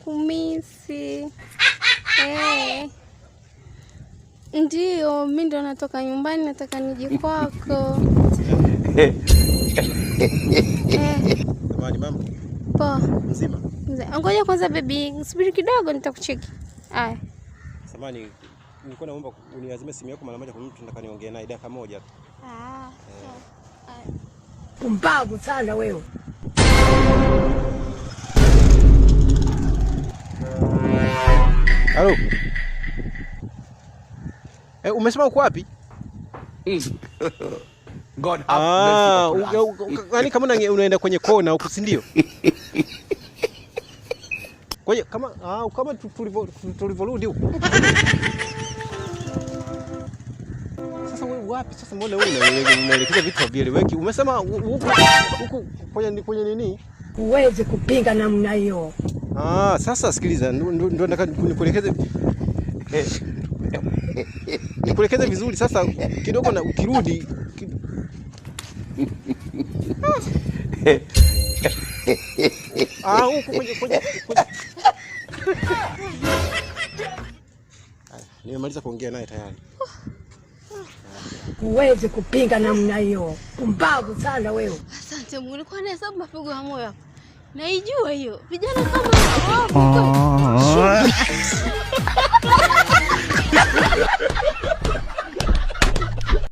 nakumisi. Ndio, mimi ndo natoka nyumbani, nataka nije kwako. Samahani mama. Poa. Mzima? Mzima. Ngoja kwanza baby, subiri kidogo nitakucheki. Haya. Samahani, nilikuwa naomba uniazime simu yako mara moja kwa mtu nataka niongee naye dakika moja tu. Pumbavu sana wewe. Halo. Umesema uko wapi? God have mercy. Yaani kama unaenda kwenye kona huko, si ndio? Kwenye kama tulivorudi huko. Sasa wewe wapi? Sasa mbona wewe unaelekeza vitu vieleweki? Umesema huko kwenye nini? Uweze kupinga namna hiyo. Sasa sikiliza, ndio nataka nikuelekeze. Nikuelekeze vizuri sasa kidogo na ukirudi. Huko kwenye. Nimemaliza kuongea naye tayari. Uweze kupinga namna hiyo. Pumbavu sana wewe. Asante Mungu, nilikuwa nahesabu mapigo ya moyo hapo. Naijua hiyo. Vijana kama hao.